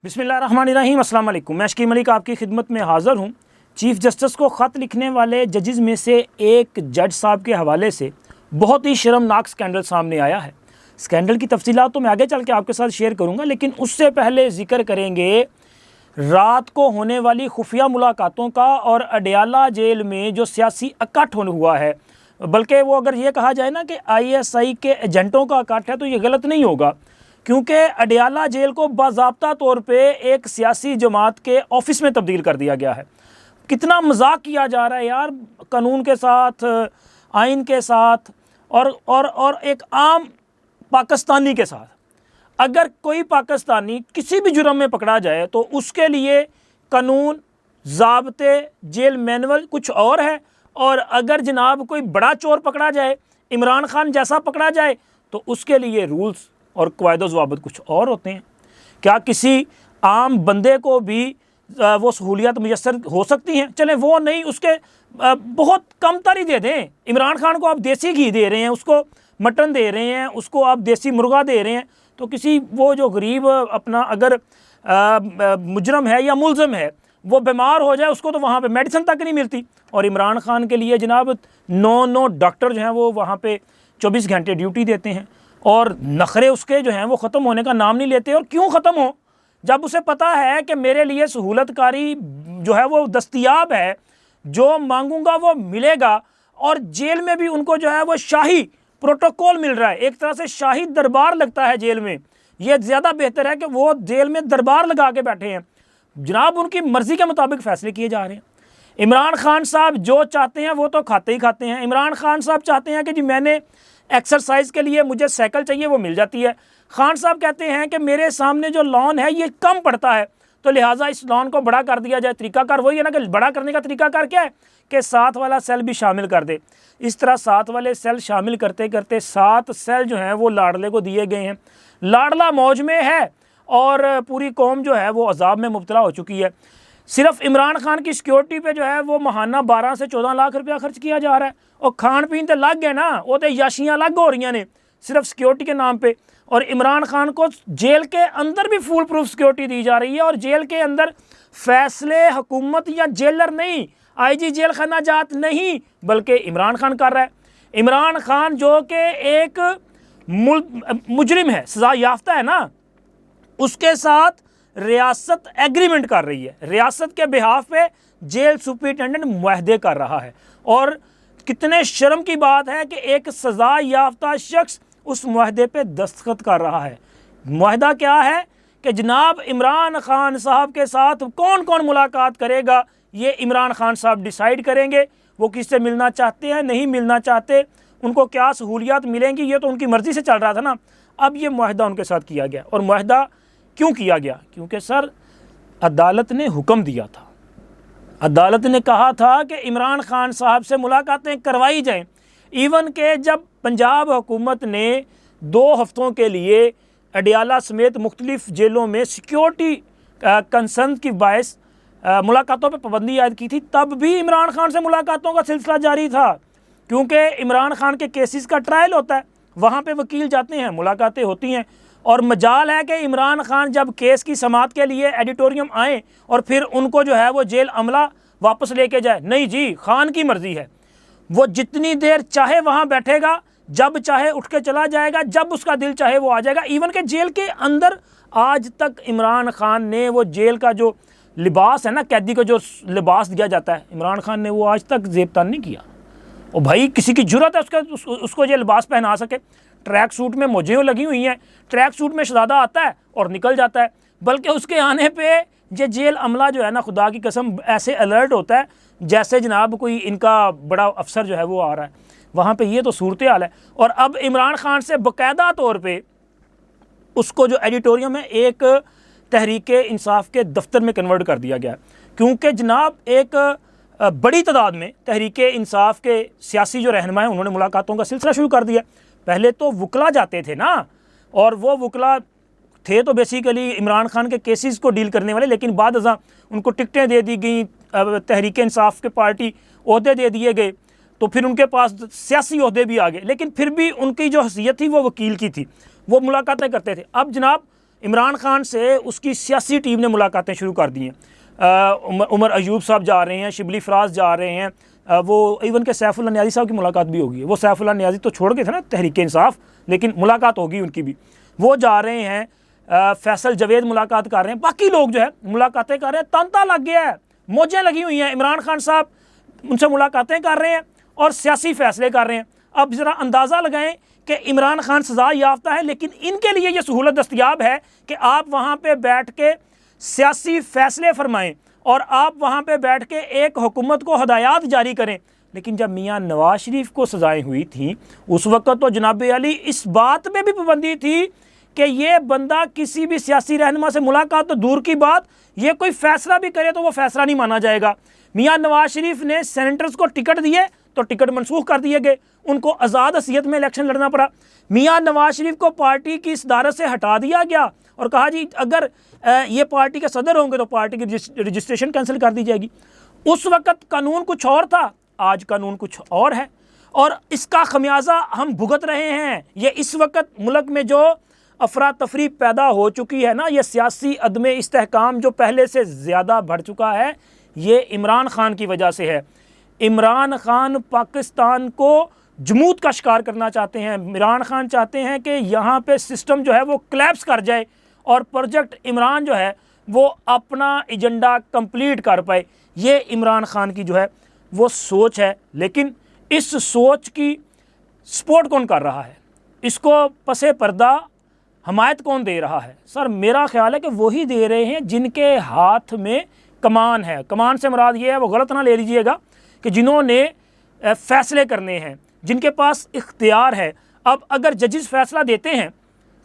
बिस्मिल्लाहिर्रहमानिर्रहीम, अस्सलाम वालेकुम। मैं शकील मलिक आपकी खिदमत में हाज़िर हूँ। चीफ़ जस्टिस को ख़त लिखने वाले जजेस में से एक जज साहब के हवाले से बहुत ही शर्मनाक स्कैंडल सामने आया है। स्कैंडल की तफसीलात तो मैं आगे चल के आपके साथ शेयर करूँगा, लेकिन उससे पहले ज़िक्र करेंगे रात को होने वाली खुफिया मुलाकातों का और अडयाला जेल में जो सियासी इकट्ठ हुआ है। बल्कि वो अगर ये कहा जाए ना कि ISI के एजेंटों का इकट्ठ है तो ये गलत नहीं होगा, क्योंकि अडयाला जेल को बाज़ाब्ता तौर पे एक सियासी जमात के ऑफिस में तब्दील कर दिया गया है। कितना मजाक किया जा रहा है यार कानून के साथ, आइन के साथ और एक आम पाकिस्तानी के साथ। अगर कोई पाकिस्तानी किसी भी जुर्म में पकड़ा जाए तो उसके लिए कानून, ज़ाब्ते, जेल मैनुअल कुछ और है, और अगर जनाब कोई बड़ा चोर पकड़ा जाए, इमरान खान जैसा पकड़ा जाए, तो उसके लिए रूल्स और क़वायद ज़वाबित कुछ और होते हैं। क्या किसी आम बंदे को भी वो सहूलियत मुयस्सर हो सकती हैं? चलें वो नहीं, उसके बहुत कम तारी दे दें। इमरान खान को आप देसी घी दे रहे हैं, उसको मटन दे रहे हैं, उसको आप देसी मुर्गा दे रहे हैं, तो किसी वो जो गरीब अपना अगर मुजरम है या मुलज़म है वो बीमार हो जाए, उसको तो वहाँ पे मेडिसिन तक नहीं मिलती। और इमरान खान के लिए जनाब 9 डॉक्टर जो हैं वो वहाँ पे 24 घंटे ड्यूटी देते हैं, और नखरे उसके जो हैं वो ख़त्म होने का नाम नहीं लेते। और क्यों ख़त्म हो, जब उसे पता है कि मेरे लिए सहूलतकारी जो है वो दस्तयाब है, जो मांगूंगा वो मिलेगा। और जेल में भी उनको जो है वो शाही प्रोटोकॉल मिल रहा है, एक तरह से शाही दरबार लगता है जेल में। ये ज़्यादा बेहतर है कि वो जेल में दरबार लगा के बैठे हैं, जनाब उनकी मर्ज़ी के मुताबिक फ़ैसले किए जा रहे हैं। इमरान खान साहब जो चाहते हैं वो तो खाते ही खाते हैं। इमरान खान साहब चाहते हैं कि जी मैंने एक्सरसाइज के लिए मुझे साइकिल चाहिए, वो मिल जाती है। खान साहब कहते हैं कि मेरे सामने जो लॉन है ये कम पड़ता है, तो लिहाजा इस लॉन को बड़ा कर दिया जाए। तरीकाकार वही है ना, कि बड़ा करने का तरीकाकार क्या है कि 7 वाला सेल भी शामिल कर दे। इस तरह 7 वाले सेल शामिल करते करते 7 सेल जो हैं वो लाडले को दिए गए हैं। लाडला मौज में है और पूरी कौम जो है वो अजाब में मुब्तला हो चुकी है। सिर्फ इमरान खान की सिक्योरिटी पे जो है वो महाना 12 से 14 लाख रुपया खर्च किया जा रहा है। और खान पीन तो लग गए ना, वो तो याशियाँ अलग हो रही ने सिर्फ सिक्योरिटी के नाम पे। और इमरान खान को जेल के अंदर भी फुल प्रूफ सिक्योरिटी दी जा रही है, और जेल के अंदर फैसले हुकूमत या जेलर नहीं, IG जेल खाना जात नहीं, बल्कि इमरान खान कर रहा है। इमरान खान जो कि एक मुजरिम है, सज़ा याफ्ता है ना, उसके साथ रियासत एग्रीमेंट कर रही है, रियासत के बिहाफ पे जेल सुपरिटेंडेंट मुआहदे कर रहा है। और कितने शर्म की बात है कि एक सज़ा याफ्ता शख्स उस मुआहदे पे दस्तखत कर रहा है। मुआहदा क्या है कि जनाब इमरान खान साहब के साथ कौन कौन मुलाकात करेगा ये इमरान खान साहब डिसाइड करेंगे। वो किससे मिलना चाहते हैं, नहीं मिलना चाहते, उनको क्या सहूलियात मिलेंगी, ये तो उनकी मर्ज़ी से चल रहा था ना। अब ये मुआहदा उनके साथ किया गया। और मुआहदा क्यों किया गया? क्योंकि सर अदालत ने हुक्म दिया था, अदालत ने कहा था कि इमरान खान साहब से मुलाकातें करवाई जाएं। इवन के जब पंजाब हुकूमत ने 2 हफ्तों के लिए अडयाला समेत मुख्तलिफ जेलों में सिक्योरिटी कंसर्न की बायस मुलाकातों पर पाबंदी आयद की थी, तब भी इमरान खान से मुलाकातों का सिलसिला जारी था। क्योंकि इमरान खान के केसेस का ट्रायल होता है, वहाँ पे वकील जाते हैं, मुलाकातें होती हैं। और मजाल है कि इमरान खान जब केस की समाअत के लिए एडिटोरियम आए और फिर उनको जो है वो जेल अमला वापस लेके जाए। नहीं जी, खान की मर्ज़ी है, वो जितनी देर चाहे वहाँ बैठेगा, जब चाहे उठ के चला जाएगा, जब उसका दिल चाहे वो आ जाएगा। इवन के जेल के अंदर आज तक इमरान खान ने वो जेल का जो लिबास है ना, कैदी को जो लिबास दिया जाता है, इमरान खान ने वो आज तक ज़ेबतान नहीं किया। और भाई किसी की जुर्रत है उसको ये लिबास पहना सके? ट्रैक सूट में मोजें लगी हुई हैं, ट्रैक सूट में शहजादा आता है और निकल जाता है। बल्कि उसके आने पे ये जेल अमला जो है ना, खुदा की कसम ऐसे अलर्ट होता है जैसे जनाब कोई इनका बड़ा अफसर जो है वो आ रहा है वहाँ पे। ये तो सूरत हाल है। और अब इमरान खान से बाकायदा तौर पे उसको जो एडिटोरियम है एक तहरीक इंसाफ के दफ्तर में कन्वर्ट कर दिया गया, क्योंकि जनाब एक बड़ी तादाद में तहरीक इंसाफ के सियासी जो रहनुमा हैं उन्होंने मुलाकातों का सिलसिला शुरू कर दिया। पहले तो वकला जाते थे ना, और वो वकला थे तो बेसिकली इमरान खान के केसेस को डील करने वाले, लेकिन बाद अज़ां उनको टिकटें दे दी गई, तहरीक इंसाफ के पार्टी ओहदे दे दिए गए, तो फिर उनके पास सियासी ओहदे भी आ गए। लेकिन फिर भी उनकी जो हैसियत थी वो वकील की थी, वो मुलाकातें करते थे। अब जनाब इमरान खान से उसकी सियासी टीम ने मुलाकातें शुरू कर दी हैं। उमर अयूब साहब जा रहे हैं, शिबली फराज जा रहे हैं, वो इवन के सैफुल्लाह नियाज़ी साहब की मुलाकात भी होगी। वो सैफुल्लाह नियाज़ी तो छोड़ गए थे ना तहरीक इंसाफ, लेकिन मुलाकात होगी उनकी भी, वो जा रहे हैं। फैसल जवेद मुलाकात कर रहे हैं, बाकी लोग जो है मुलाकातें कर रहे हैं। तांता लग गया है, मौजें लगी हुई हैं। इमरान खान साहब उनसे मुलाकातें कर रहे हैं और सियासी फैसले कर रहे हैं। अब ज़रा अंदाज़ा लगाएं कि इमरान खान सज़ा याफ्ता है, लेकिन इनके लिए ये सहूलत दस्तयाब है कि आप वहाँ पे बैठ के सियासी फ़ैसले फरमाएं और आप वहाँ पे बैठ के एक हुकूमत को हदायत जारी करें। लेकिन जब मियाँ नवाज शरीफ को सज़ाएँ हुई थी उस वक्त तो जनाब अली इस बात में भी पाबंदी थी कि ये बंदा किसी भी सियासी रहनुमा से मुलाकात तो दूर की बात, ये कोई फ़ैसला भी करे तो वो फ़ैसला नहीं माना जाएगा। मियाँ नवाज शरीफ ने सेनेटर्स को टिकट दिए तो टिकट मनसूख कर दिए गए, उनको आज़ाद हसीयत में इलेक्शन लड़ना पड़ा। मियाँ नवाज शरीफ को पार्टी की सदारत से हटा दिया गया और कहा जी अगर ये पार्टी के सदर होंगे तो पार्टी की रजिस्ट्रेशन कैंसिल कर दी जाएगी। उस वक़्त कानून कुछ और था, आज कानून कुछ और है और इसका खमियाजा हम भुगत रहे हैं। ये इस वक्त मुल्क में जो अफरा तफरी पैदा हो चुकी है ना, ये सियासी अदम इस्तेहकाम जो पहले से ज़्यादा बढ़ चुका है, ये इमरान खान की वजह से है। इमरान खान पाकिस्तान को जमूत का शिकार करना चाहते हैं। इमरान खान चाहते हैं कि यहाँ पे सिस्टम जो है वो क्लैप्स कर जाए और प्रोजेक्ट इमरान जो है वो अपना एजेंडा कंप्लीट कर पाए। ये इमरान खान की जो है वो सोच है, लेकिन इस सोच की सपोर्ट कौन कर रहा है, इसको पसे पर्दा हमायत कौन दे रहा है? सर मेरा ख्याल है कि वही दे रहे हैं जिनके हाथ में कमान है। कमान से मुराद ये है, वो गलत ना ले लीजिएगा, कि जिन्होंने फ़ैसले करने हैं, जिनके पास इख्तियार है। अब अगर जजेस फ़ैसला देते हैं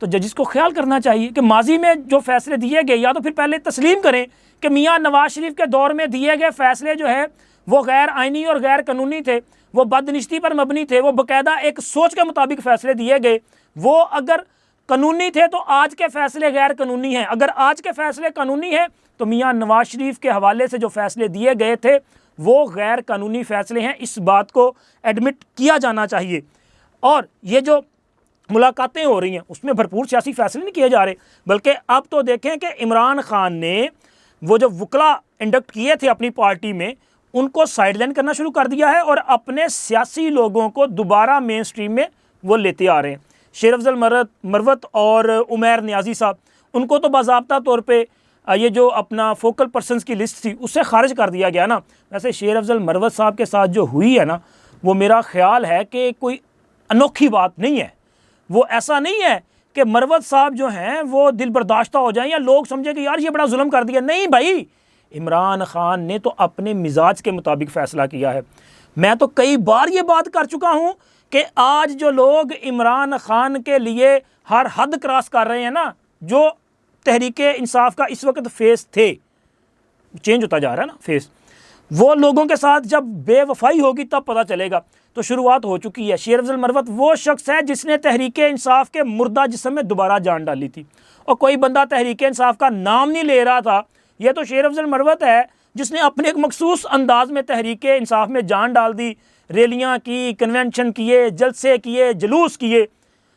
तो जजेस को ख्याल करना चाहिए कि माजी में जो फ़ैसले दिए गए, या तो फिर पहले तस्लीम करें कि मियाँ नवाज शरीफ के दौर में दिए गए फ़ैसले जो है वो गैर आइनी और गैर कानूनी थे, वो बदनिश्ती पर मबनी थे, वो बाकायदा एक सोच के मुताबिक फ़ैसले दिए गए। वो अगर कानूनी थे तो आज के फ़ैसले गैर कानूनी हैं। अगर आज के फ़ैसले कानूनी हैं तो मियाँ नवाज शरीफ के हवाले से जो फ़ैसले दिए गए थे वो गैर कानूनी फ़ैसले हैं। इस बात को एडमिट किया जाना चाहिए। और ये जो मुलाकातें हो रही हैं उसमें भरपूर सियासी फ़ैसले नहीं किए जा रहे, बल्कि अब तो देखें कि इमरान खान ने वो जो वकला इंडक्ट किए थे अपनी पार्टी में, उनको साइडलाइन करना शुरू कर दिया है और अपने सियासी लोगों को दोबारा मेन स्ट्रीम में वो लेते आ रहे हैं। शेर अफजल मरवत और उमैर नियाज़ी साहब, उनको तो बाज़ाब्ता तौर पे ये जो अपना फोकल पर्सनस की लिस्ट थी उससे खारिज कर दिया गया ना। वैसे शेर अफजल मरवत साहब के साथ जो हुई है ना, वो मेरा ख्याल है कि कोई अनोखी बात नहीं है। वो ऐसा नहीं है कि मरवत साहब जो हैं वो दिल बर्दाश्ता हो जाएं या लोग समझें कि यार ये बड़ा जुल्म कर दिया। नहीं भाई, इमरान खान ने तो अपने मिजाज के मुताबिक फ़ैसला किया है। मैं तो कई बार ये बात कर चुका हूँ कि आज जो लोग इमरान खान के लिए हर हद क्रॉस कर रहे हैं ना, जो तहरीक इंसाफ का इस वक्त फेस थे, चेंज होता जा रहा है ना फेस, वो लोगों के साथ जब बेवफाई होगी तब पता चलेगा। तो शुरुआत हो चुकी है। शेर अफजल मरवत वो शख्स है जिसने तहरीक इंसाफ के मुर्दा जिस्म में दोबारा जान डाली थी, और कोई बंदा तहरीक इंसाफ का नाम नहीं ले रहा था। ये तो शेर अफजल मरवत है जिसने अपने एक मखसूस अंदाज में तहरीक इंसाफ में जान डाल दी, रैलियाँ की, कन्वेंशन किए, जलसे किए, जुलूस किए।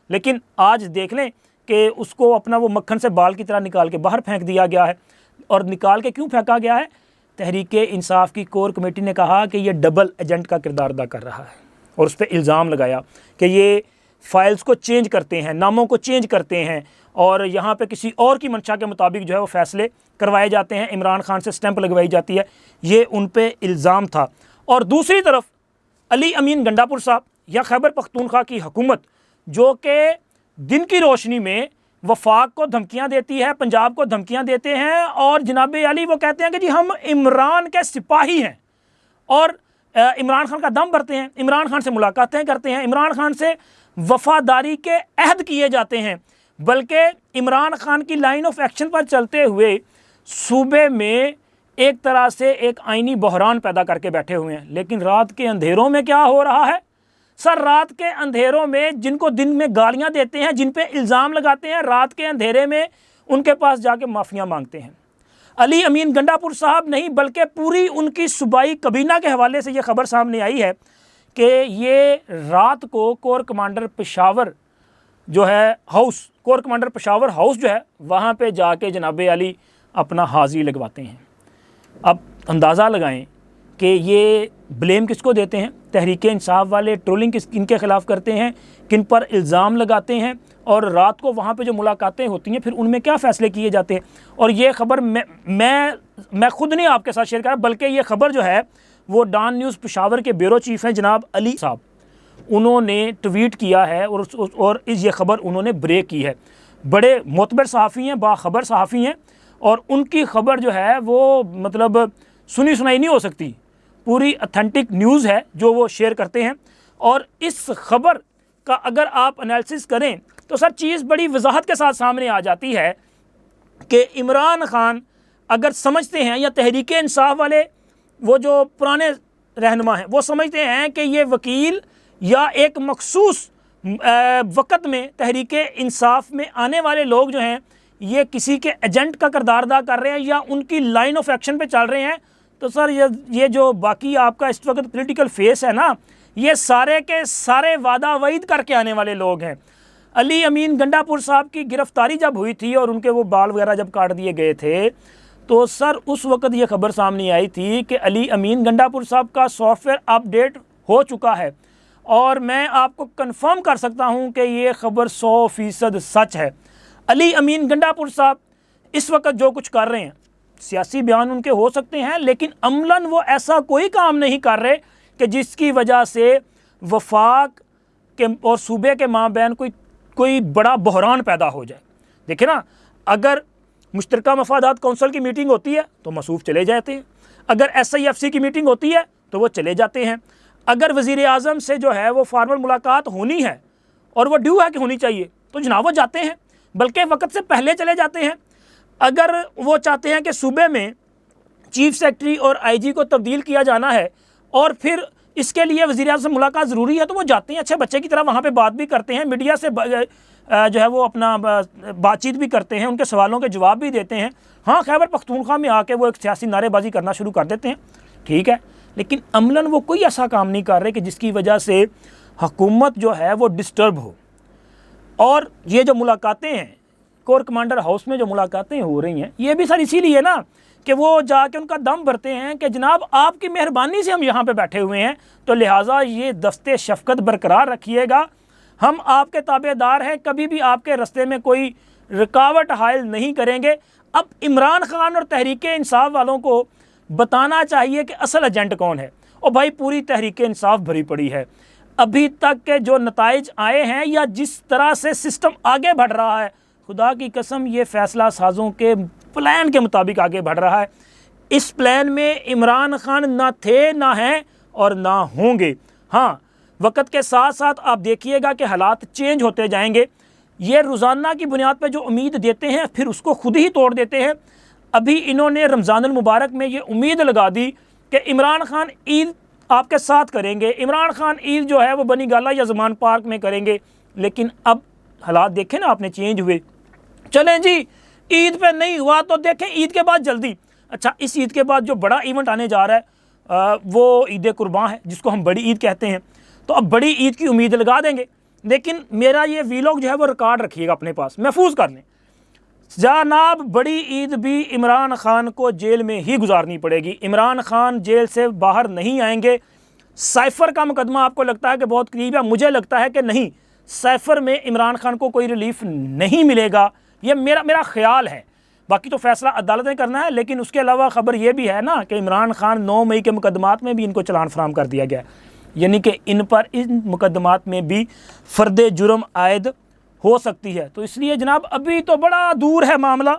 लेकिन आज देख लें कि उसको अपना वो मक्खन से बाल की तरह निकाल के बाहर फेंक दिया गया है। और निकाल के क्यों फेंका गया है? तहरीक इंसाफ की कोर कमेटी ने कहा कि ये डबल एजेंट का किरदार अदा कर रहा है और उस पर इल्ज़ाम लगाया कि ये फ़ाइल्स को चेंज करते हैं, नामों को चेंज करते हैं और यहाँ पे किसी और की मंशा के मुताबिक जो है वो फ़ैसले करवाए जाते हैं, इमरान खान से स्टैंप लगवाई जाती है। ये उन पे इल्ज़ाम था। और दूसरी तरफ अली अमीन गंडापुर साहब या खैबर पख्तूनख्वा की हुकूमत, जो कि दिन की रोशनी में वफाक को धमकियां देती है, पंजाब को धमकियां देते हैं, और जनाब अली वो कहते हैं कि जी हम इमरान के सिपाही हैं और इमरान खान का दम भरते हैं, इमरान खान से मुलाकातें करते हैं, इमरान खान से वफादारी के अहद किए जाते हैं। बल्कि इमरान खान की लाइन ऑफ एक्शन पर चलते हुए सूबे में एक तरह से एक आइनी बहरान पैदा करके बैठे हुए हैं। लेकिन रात के अंधेरों में क्या हो रहा है? सर रात के अंधेरों में जिनको दिन में गालियां देते हैं, जिन पे इल्ज़ाम लगाते हैं, रात के अंधेरे में उनके पास जाके माफ़ियाँ मांगते हैं। अली अमीन गंडापुर साहब नहीं बल्कि पूरी उनकी सूबाई कबीना के हवाले से ये खबर सामने आई है कि ये रात को कोर कमांडर पेशावर जो है house core commander Peshawar house जो है वहाँ पे जाके जनाब अली अपना हाज़िरी लगवाते हैं। अब अंदाज़ा लगाएं कि ये ब्लेम किसको देते हैं। तहरीक इंसाफ वाले ट्रोलिंग किनके ख़िलाफ़ करते हैं, किन पर इल्ज़ाम लगाते हैं, और रात को वहाँ पे जो मुलाकातें होती हैं फिर उनमें क्या फ़ैसले किए जाते हैं। और ये ख़बर मैं ख़ुद नहीं आपके साथ शेयर कर रहा, बल्कि ये ख़बर जो है वो डॉन न्यूज़ पेशावर के ब्यूरो चीफ़ हैं जनाब अली साहब, उन्होंने ट्वीट किया है और ये ख़बर उन्होंने ब्रेक की है। बड़े मोतबर सहाफ़ी हैं, बाखबर सहाफ़ी हैं, और उनकी ख़बर जो है वो मतलब सुनी सुनाई नहीं हो सकती, पूरी ऑथेंटिक न्यूज़ है जो वो शेयर करते हैं। और इस ख़बर का अगर आप एनालिसिस करें तो सर चीज़ बड़ी वजाहत के साथ सामने आ जाती है कि इमरान ख़ान अगर समझते हैं, या तहरीक इंसाफ वाले वो जो पुराने रहनुमा हैं वो समझते हैं कि ये वकील या एक मखसूस वक़्त में तहरीक इंसाफ में आने वाले लोग जो हैं ये किसी के एजेंट का किरदार अदा कर रहे हैं या उनकी लाइन ऑफ एक्शन पे चल रहे हैं, तो सर ये जो बाकी आपका इस वक्त पॉलिटिकल फेस है ना, ये सारे के सारे वादा वईद करके आने वाले लोग हैं। अली अमीन गंडापुर साहब की गिरफ़्तारी जब हुई थी और उनके वो बाल वगैरह जब काट दिए गए थे, तो सर उस वक्त ये खबर सामने आई थी कि अली अमीन गंडापुर साहब का सॉफ्टवेयर अपडेट हो चुका है, और मैं आपको कंफर्म कर सकता हूं कि ये खबर 100% सच है। अली अमीन गंडापुर साहब इस वक्त जो कुछ कर रहे हैं, सियासी बयान उनके हो सकते हैं, लेकिन अमलन वो ऐसा कोई काम नहीं कर रहे कि जिसकी वजह से वफाक के और सूबे के माबैन कोई बड़ा बहरान पैदा हो जाए। देखिए ना, अगर मुश्तरका मफादात कौंसल की मीटिंग होती है तो मसूफ चले जाते हैं, अगर SIFC की मीटिंग होती है तो वो चले जाते हैं, अगर वज़ीर आज़म से जो है वो फॉर्मल मुलाकात होनी है और वो ड्यू है कि होनी चाहिए तो जनाब वो जाते हैं, बल्कि वक्त से पहले चले जाते हैं। अगर वो चाहते हैं कि सूबे में चीफ सेक्रेटरी और IG को तब्दील किया जाना है और फिर इसके लिए वज़ीर आज़म से मुलाकात ज़रूरी है तो वो जाते हैं, अच्छे बच्चे की तरह वहाँ पे बात भी करते हैं, मीडिया से जो है वो अपना बातचीत भी करते हैं, उनके सवालों के जवाब भी देते हैं। हाँ, खैबर पख्तूनख्वा में आके वो एक सियासी नारेबाजी करना शुरू कर देते हैं, ठीक है, लेकिन अमलन वो कोई ऐसा काम नहीं कर रहे कि जिसकी वजह से हुकूमत जो है वो डिस्टर्ब हो। और ये जो मुलाकातें हैं कोर कमांडर हाउस में जो मुलाकातें हो रही हैं, ये भी सर इसीलिए ना कि वो जाके उनका दम भरते हैं कि जनाब आपकी मेहरबानी से हम यहाँ पे बैठे हुए हैं, तो लिहाजा ये दस्ते शफ़क़त बरकरार रखिएगा, हम आपके ताबेदार हैं, कभी भी आपके रास्ते में कोई रुकावट हायल नहीं करेंगे। अब इमरान ख़ान और तहरीक इंसाफ वालों को बताना चाहिए कि असल एजेंट कौन है। और भाई पूरी तहरीक इंसाफ भरी पड़ी है, अभी तक के जो नताइज आए हैं या जिस तरह से सिस्टम आगे बढ़ रहा है, खुदा की कसम ये फ़ैसला साजों के प्लान के मुताबिक आगे बढ़ रहा है। इस प्लान में इमरान ख़ान ना थे, ना हैं और ना होंगे। हाँ, वक्त के साथ साथ आप देखिएगा कि हालात चेंज होते जाएंगे। ये रोज़ाना की बुनियाद पर जो उम्मीद देते हैं फिर उसको खुद ही तोड़ देते हैं। अभी इन्होंने रमज़ानुल मुबारक में ये उम्मीद लगा दी कि इमरान ख़ान ईद आपके साथ करेंगे, इमरान ख़ान ईद जो है वो बनी गाला या ज़मान पार्क में करेंगे, लेकिन अब हालात देखें ना आपने चेंज हुए। चलें जी, ईद पे नहीं हुआ तो देखें ईद के बाद जल्दी। अच्छा, इस ईद के बाद जो बड़ा इवेंट आने जा रहा है वो ईद कुर्बान है, जिसको हम बड़ी ईद कहते हैं, तो अब बड़ी ईद की उम्मीद लगा देंगे। लेकिन मेरा ये वीलॉग जो है वो रिकॉर्ड रखिएगा अपने पास, महफूज कर लें। जनाब बड़ी ईद भी इमरान ख़ान को जेल में ही गुजारनी पड़ेगी, इमरान ख़ान जेल से बाहर नहीं आएंगे। साइफ़र का मुकदमा आपको लगता है कि बहुत करीब है, मुझे लगता है कि नहीं, साइफ़र में इमरान ख़ान को कोई रिलीफ नहीं मिलेगा, ये मेरा ख्याल है। बाकी तो फैसला अदालत ने करना है, लेकिन उसके अलावा ख़बर यह भी है ना कि इमरान ख़ान 9 मई के मुकदमात में भी इनको चलान फराहम कर दिया गया है, यानी कि इन मुकदमात में भी फ़र्द जुर्म आयद हो सकती है। तो इसलिए जनाब अभी तो बड़ा दूर है मामला।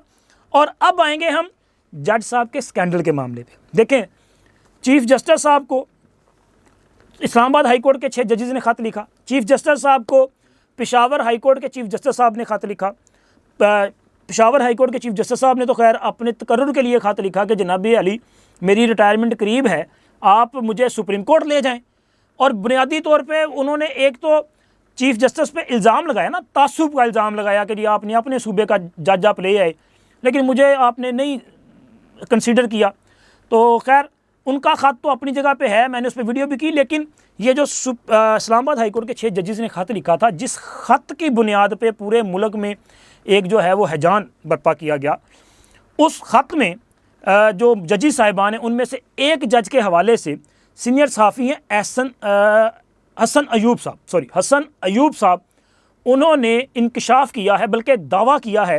और अब आएंगे हम जज साहब के स्कैंडल के मामले पे। देखें, चीफ जस्टिस साहब को इस्लामाबाद हाई कोर्ट के 6 जजेस ने ख़त लिखा, चीफ जस्टिस साहब को पेशावर हाई कोर्ट के चीफ जस्टिस साहब ने ख़त लिखा। पेशावर हाई कोर्ट के चीफ जस्टिस साहब ने तो खैर अपने तकर्रुर के लिए ख़त लिखा कि जनाब अली मेरी रिटायरमेंट करीब है, आप मुझे सुप्रीम कोर्ट ले जाएं। और बुनियादी तौर पे उन्होंने एक तो चीफ जस्टिस पे इल्ज़ाम लगाया ना, तासुब का इल्ज़ाम लगाया कि जी आपने अपने सूबे का जज आप ले आए, लेकिन मुझे आपने नहीं कंसीडर किया। तो खैर उनका ख़त तो अपनी जगह पे है, मैंने उस पर वीडियो भी की, लेकिन ये जो इस्लामाबाद हाई कोर्ट के 6 जजेस ने ख़त लिखा था, जिस ख़त की बुनियाद पे पूरे मुल्क में एक जो है वो हैजान बर्पा किया गया, उस ख़त में जो जजी साहिबान हैं उनमें से एक जज के हवाले से सीनियर सहाफ़ी हैं हसन अयूब साहब, उन्होंने इंकशाफ किया है, बल्कि दावा किया है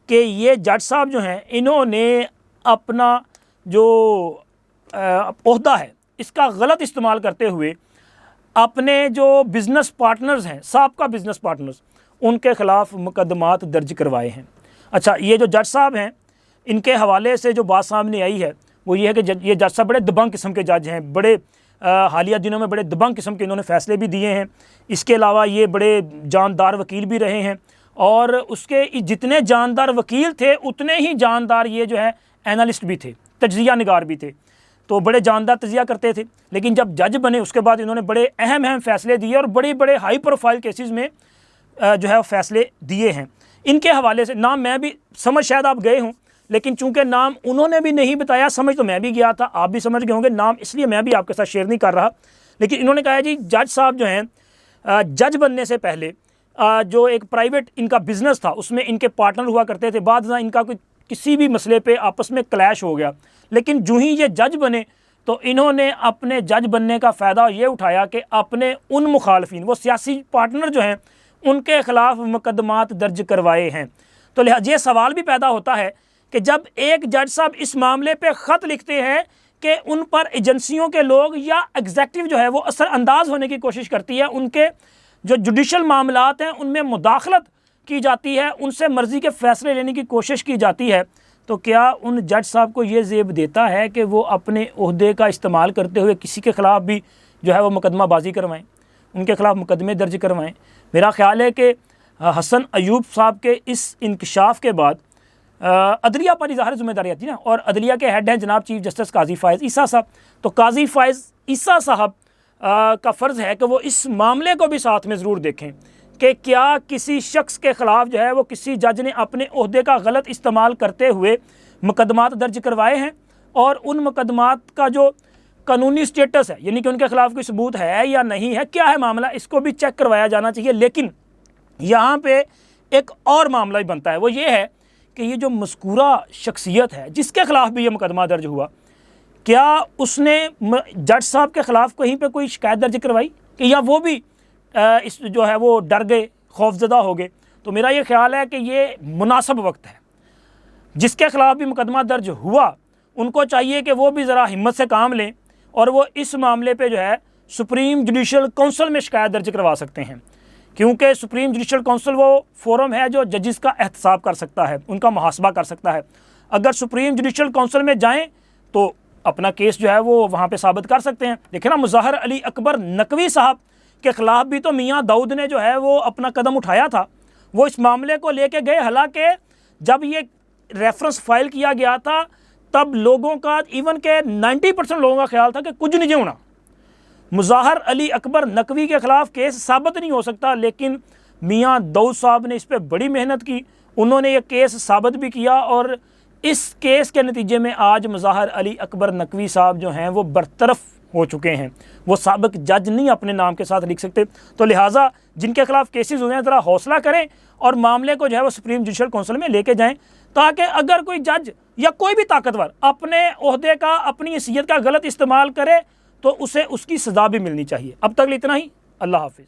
कि ये जज साहब जो हैं इन्होंने अपना जो ओहदा है इसका गलत इस्तेमाल करते हुए अपने जो बिज़नेस पार्टनर्स हैं, साबका बिज़नेस पार्टनर्स, उनके ख़िलाफ़ मुकदमात दर्ज करवाए हैं। अच्छा, ये जो जज साहब हैं इनके हवाले से जो बात सामने आई है वो ये है कि ये जज साहब बड़े दबंग किस्म के जज हैं, बड़े हालिया दिनों में बड़े दबंग किस्म के इन्होंने फ़ैसले भी दिए हैं। इसके अलावा ये बड़े जानदार वकील भी रहे हैं, और उसके जितने जानदार वकील थे उतने ही जानदार ये जो है एनालिस्ट भी थे, तज्ज़िया निगार भी थे, तो बड़े जानदार तज्ज़िया करते थे। लेकिन जब जज बने उसके बाद इन्होंने बड़े अहम फ़ैसले दिए और बड़े बड़े हाई प्रोफाइल केसेस में जो है फ़ैसले दिए हैं। इनके हवाले से नाम मैं भी समझ शायद आप गए हों, लेकिन चूंकि नाम उन्होंने भी नहीं बताया, समझ तो मैं भी गया था, आप भी समझ गए होंगे, नाम इसलिए मैं भी आपके साथ शेयर नहीं कर रहा। लेकिन इन्होंने कहा जी जज साहब जो हैं जज बनने से पहले जो एक प्राइवेट इनका बिज़नेस था उसमें इनके पार्टनर हुआ करते थे, बाद में इनका कोई किसी भी मसले पे आपस में क्लैश हो गया, लेकिन जो ही ये जज बने तो इन्होंने अपने जज बनने का फ़ायदा ये उठाया कि अपने उन मुखालफिन, वो सियासी पार्टनर जो हैं, उनके ख़िलाफ़ मुकदमात दर्ज करवाए हैं। तो लिहाजा ये सवाल भी पैदा होता है कि जब एक जज साहब इस मामले पे ख़त लिखते हैं कि उन पर एजेंसियों के लोग या एग्जेक्टिव जो है वो असरअंदाज होने की कोशिश करती है, उनके जो जुडिशल मामलात हैं उनमें मुदाखलत की जाती है, उनसे मर्ज़ी के फ़ैसले लेने की कोशिश की जाती है, तो क्या उन जज साहब को ये ज़ेब देता है कि वो अपने ओहदे का इस्तेमाल करते हुए किसी के ख़िलाफ़ भी जो है वो मुकदमाबाजी करवाएं, उनके ख़िलाफ़ मुकदमे दर्ज करवाएं? मेरा ख़्याल है कि हसन अयूब साहब के इस इंकशाफ के बाद अदलिया पर ज़ाहिर ज़िम्मेदारी आती है ना, और अदलिया के हेड हैं जनाब चीफ जस्टिस काजी फ़ाइज़ ईसा साहब। तो काजी फ़ाइज़ ईसा साहब का फ़र्ज़ है कि वो इस मामले को भी साथ में ज़रूर देखें कि क्या किसी शख्स के ख़िलाफ़ जो है वो किसी जज ने अपने ओहदे का गलत इस्तेमाल करते हुए मुकदमात दर्ज करवाए हैं, और उन मुकदमात का जो कानूनी स्टेटस है, यानी कि उनके ख़िलाफ़ कोई सबूत है या नहीं है, क्या है मामला, इसको भी चेक करवाया जाना चाहिए। लेकिन यहाँ पे एक और मामला भी बनता है, वो ये है कि ये जो मज़कूरा शख्सियत है जिसके ख़िलाफ़ भी ये मुकदमा दर्ज हुआ, क्या उसने जज साहब के ख़िलाफ़ कहीं पे कोई शिकायत दर्ज करवाई कि या वो भी इस जो है वो डर गए, खौफजदा हो गए? तो मेरा ये ख्याल है कि ये मुनासिब वक्त है, जिसके ख़िलाफ़ भी मुकदमा दर्ज हुआ उनको चाहिए कि वो भी ज़रा हिम्मत से काम लें और वो इस मामले पे जो है सुप्रीम जुडिशल काउंसिल में शिकायत दर्ज करवा सकते हैं, क्योंकि सुप्रीम जुडिशल काउंसिल वो फोरम है जो जजेस का एहतसाब कर सकता है, उनका मुहासबा कर सकता है। अगर सुप्रीम जुडिशल काउंसिल में जाएं तो अपना केस जो है वो वहाँ पे साबित कर सकते हैं। देखिए ना, मुज़ाहिर अली अकबर नकवी साहब के ख़िलाफ़ भी तो मियाँ दाऊद ने जो है वो अपना कदम उठाया था, वो इस मामले को लेके गए, हालांकि जब ये रेफरेंस फाइल किया गया था तब लोगों का, इवन के 90% लोगों का ख्याल था कि कुछ नहीं होना, मुज़ाहिर अली अकबर नकवी के ख़िलाफ़ केस साबित नहीं हो सकता। लेकिन मियाँ दाऊद साहब ने इस पर बड़ी मेहनत की, उन्होंने ये केस साबित भी किया, और इस केस के नतीजे में आज मुज़ाहिर अली अकबर नकवी साहब जो हैं वो बरतरफ हो चुके हैं, वो साबिक जज नहीं अपने नाम के साथ लिख सकते। तो लिहाजा जिनके खिलाफ केसेस हुए हैं ज़रा हौसला करें और मामले को जो है वो सुप्रीम जुडिशल काउंसिल में लेके जाएं, ताकि अगर कोई जज या कोई भी ताकतवर अपने ओहदे का, अपनी हैसियत का गलत इस्तेमाल करे तो उसे उसकी सज़ा भी मिलनी चाहिए। अब तक इतना ही, अल्लाह हाफिज़।